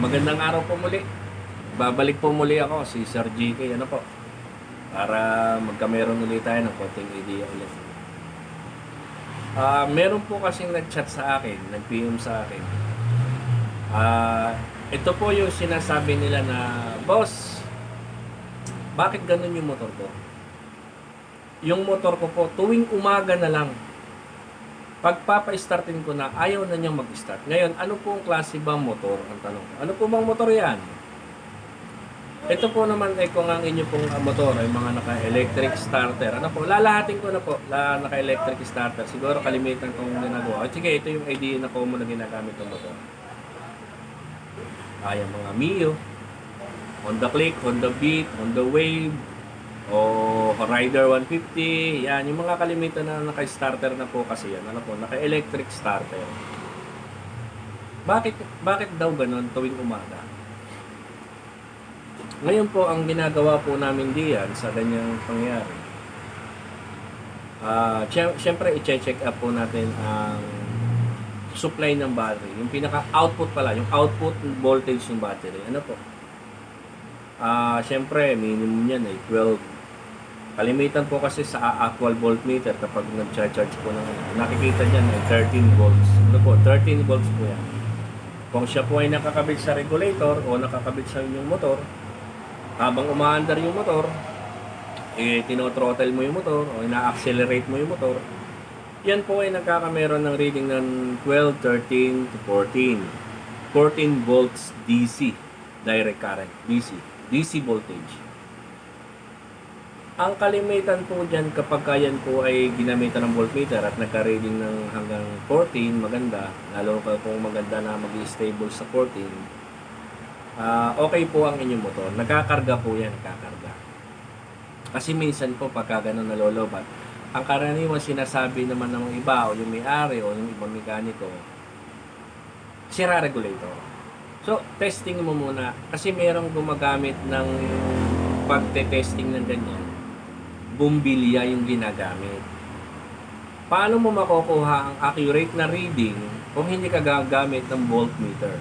Magandang araw po muli. Babalik po muli ako, si Sir GK, ano po, para magkameron ulit tayo ng konting idea ulit. Meron po kasing nag-chat sa akin, nag-PM sa akin. Ito po yung sinasabi nila na, Boss, bakit ganun yung motor ko? Yung motor ko po, tuwing umaga na lang, pagpapa-startin ko na, ayaw na niyang mag-start. Ngayon, ano pong klase bang motor? Ang tanong ko, ano po bang motor yan? Ito po naman ay kung ang inyo pong motor ay mga naka-electric starter. Ano po, lalahatin ko na po, naka-electric starter. Siguro kalimitan kong ginagawa. Sige, ito yung idea na common na ginagamit ng motor. Yung mga Mio, Honda Click, Honda Beat, Honda Wave, o Rider 150. Yan, yung mga kalimitan na naka-starter na po kasi yan. Ano po, naka-electric starter. Bakit daw ganun tuwing umaga? Ngayon po, ang ginagawa po namin diyan sa ganyang pangyari, syempre i-check up po natin ang supply ng battery. Yung pinaka-output pala, yung output voltage ng battery. Ano po? Syempre, minimum yan ay 12. Kalimitan po kasi sa actual voltmeter kapag nag-charge po ng nakikita niyan ay 13 volts. Ano po? 13 volts po yan. Kung siya po ay nakakabit sa regulator o nakakabit sa inyong motor, habang umaandar yung motor, tinothrottle mo yung motor o ina-accelerate mo yung motor, yan po ay nagkakameron ng reading ng 12, 13 to 14. 14 volts DC, direct current, DC voltage. Ang kalimitan po dyan kapag yan po ay ginamitan ng voltmeter at nagka-reading ng hanggang 14, maganda, lalo kung maganda na mag-stable sa 14, okay po ang inyong motor. Nagkakarga po yan, nagkakarga. Kasi minsan po pagka ganun nalolobat, ang karaniwan sinasabi naman ng iba o yung may-ari o yung ibang mekaniko, sira regulator. So, testing mo muna. Kasi merong gumagamit ng pagte-testing ng ganyan. Bumbilya yung ginagamit. Paano mo makukuha ang accurate na reading kung hindi ka gagamit ng voltmeter?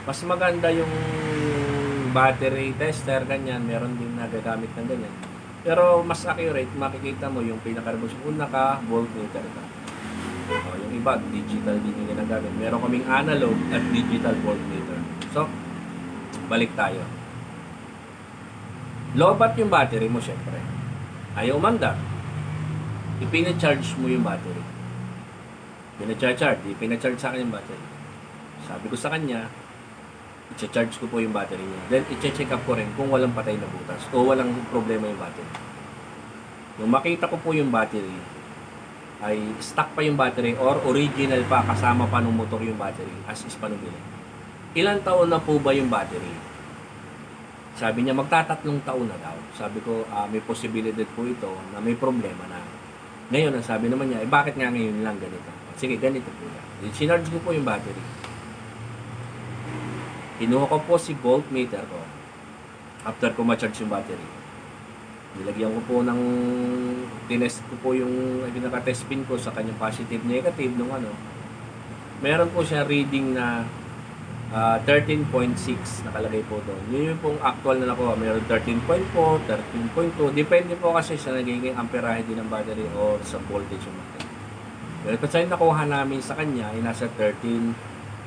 Mas maganda yung battery tester, ganyan. Meron din nagagamit ng ganyan. Pero mas accurate, makikita mo yung pinaka-rebus kung naka-voltmeter ka. Yung iba, digital din yung ginagamit. Meron kaming analog at digital voltmeter. So, balik tayo. Lobat yung battery mo, syempre. Ayaw umandar. Ipina-charge mo yung battery. Ipina-charge sa akin yung battery. Sabi ko sa kanya, i-charge ko po yung battery niya. Then, i-check up ko rin kung walang patay na butas o walang problema yung battery. Nung makita ko po yung battery, ay stock pa yung battery or original pa, kasama pa ng motor yung battery, as is pa nung bilhin. Ilang taon na po ba yung battery? Sabi niya, magtatatlong taon na daw. Sabi ko, may posibilidad po ito na may problema na. Ngayon, ang sabi naman niya, bakit nga ngayon lang ganito? Sige, ganito po yan. Sinarge ko po yung battery. Kinuha ko po si voltmeter ko after ko ma-charge yung battery. Nilagyan ko po ng tinest ko po yung pinaka-test pin ko sa kanyang positive negative nung ano. Meron po siya reading na 13.6 nakalagay po doon. Yun yung pong actual na nakuha. Meron 13.4, 13.2. Depende po kasi sa nagiging amperahe din ng battery or sa voltage yung battery. Pero kasi nakuha namin sa kanya ay nasa 13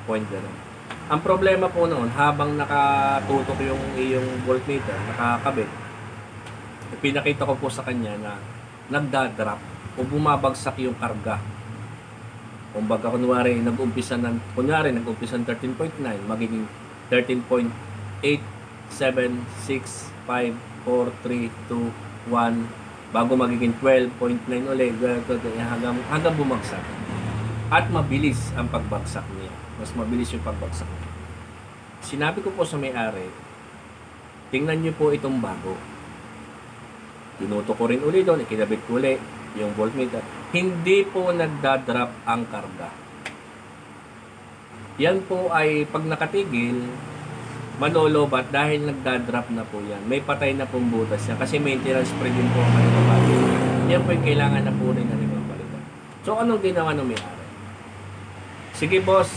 point gano'n. Ang problema po noon, habang nakatutok yung iyong voltmeter, nakakabit, pinakita ko po sa kanya na nagda-drop o bumabagsak yung karga. Kung baga kunwari nag-umpisa ng 13.9, magiging 13.8, 7, 6, 5, 4, 3, 2, 1, bago magiging 12.9 ulit, hanggang bumagsak. At mabilis ang pagbagsak niya. Mas mabilis yung pagbagsak niya. Sinabi ko po sa may-ari, tingnan niyo po itong bago. Tinuto ko rin ulit doon, ikinabit ko ulit yung voltmeter. Hindi po nagda-drop ang karga. Yan po ay pag nakatigil, malolobat dahil nagda-drop na po yan. May patay na pong butas yan kasi maintenance free din po ang kanilang battery. Yan po yung kailangan na po rin na palitan. So anong ginawa ng may-ari? Sige boss,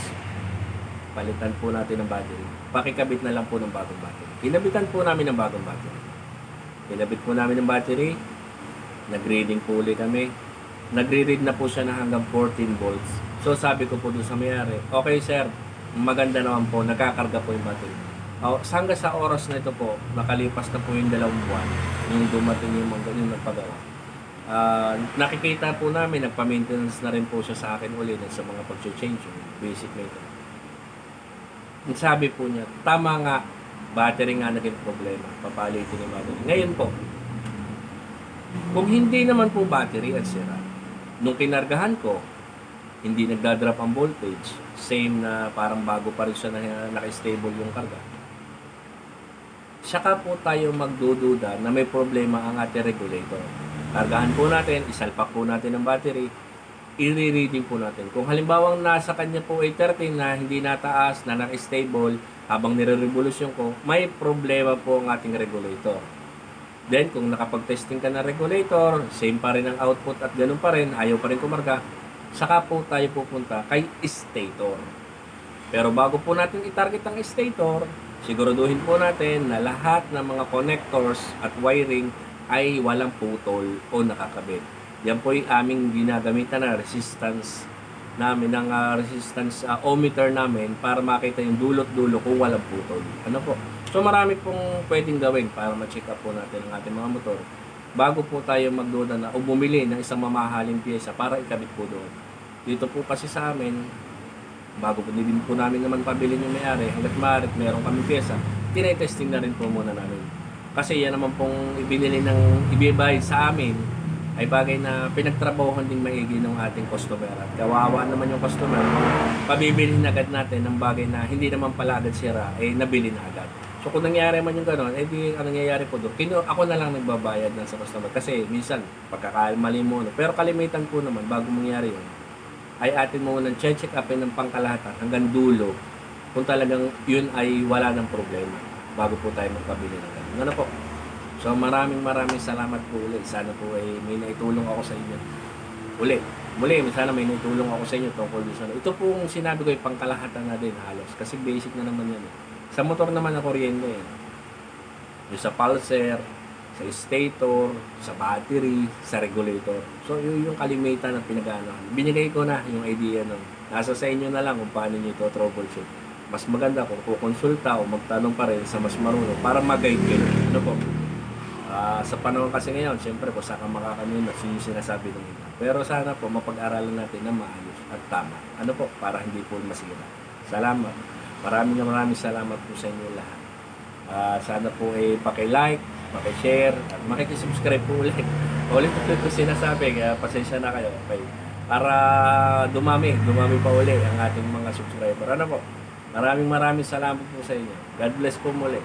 palitan po natin ng battery. Pakikabit na lang po ng bagong battery. Kinabitan po namin ng bagong battery. Kinabit po namin ng battery. Nag-reading po ulit kami. Nagre-read na po siya na hanggang 14 volts. So sabi ko po doon sa may-ari, okay sir, maganda naman po, nagkakarga po yung battery. Hanggang sa oras na ito po, nakalipas na po yung 2 buwan, yung dumating yung mga yung nagpagawa. Nakikita po namin, nagpa-maintenance na rin po siya sa akin ulit sa mga pag-change, yung basic maintenance. Sabi po niya, tama nga, battery nga naging problema, papalitin yung battery. Ngayon po, kung hindi naman po battery at sira, nung kinargahan ko, hindi nagdadrop ang voltage, same na parang bago pa rin siya na naka-stable yung karga. Saka po tayo magdududa na may problema ang ating regulator. Kargahan po natin, isalpak po natin ang battery, i-reading po natin. Kung halimbawang nasa kanya po ay 13 na hindi nataas, na naka-stable, habang nire-revolusyon ko, may problema po ang ating regulator. Then, kung nakapag-testing ka na regulator, same pa rin ang output at ganun pa rin, ayaw pa rin kumarga, saka po tayo pupunta kay stator. Pero bago po natin i-target ang stator, siguraduhin po natin na lahat ng mga connectors at wiring ay walang putol o nakakabit. Yan po yung aming ginagamitan na resistance namin, ng resistance ohmmeter namin para makita yung dulot-dulo kung walang putol. Ano po? So marami pong pwedeng gawin para ma-check up po natin ang ating mga motor bago po tayo magduda na o bumili ng isang mamahaling pyesa para ikabit po doon. Dito po kasi sa amin, bago po din po namin naman pabilin yung may-ari, hanggat maaari meron kami pyesa, tinetesting na rin po muna namin. Kasi yan naman pong ibibayad sa amin ay bagay na pinagtrabahuhan din maigi ng ating customer. At kawawa naman yung customer, pabibilhin agad natin ng bagay na hindi naman pala agad sira, nabili na agad. So kung nangyari man yung gano'n, ang nangyayari po doon, ako na lang nagbabayad sa customer. Kasi minsan, pagkakamali mo, pero kalimitan po naman, bago mangyari yun, ay atin mo nang check upin ng pangkalahatan hanggang dulo kung talagang yun ay wala ng problema bago po tayo magpabili ng gano'n. Ano po? So maraming salamat po ulit. Sana po ay may naitulong ako sa inyo. Muli, sana may naitulong ako sa inyo tungkol sa ito pong sinabi ko ay pangkalahatan na din halos. Kasi basic na naman yan. Sa motor naman na kuryente yan. Yung sa pulser, sa stator, sa battery, sa regulator. So yun yung kalimitan na pinag-aanohan. Binigay ko na yung idea nun. Nasa sa inyo na lang kung paano nyo ito troubleshoot. Mas maganda kung kukonsulta o magtanong pa rin sa mas marunong para mag-guide kayo. Ano po? Sa panahon kasi ngayon, siyempre po saka makakanunas yung sinasabi ng iba. Pero sana po mapag-aralan natin na maayos at tama. Ano po? Para hindi po masira. Salamat. Maraming salamat po sa inyo lahat. Sana po ay paki-like, paki-share, at makikisubscribe po ulit. Ulit po sinasabi, kaya pasensya na kayo. Okay. Para dumami pa ulit ang ating mga subscriber. Ano po? Maraming salamat po sa inyo. God bless po muli.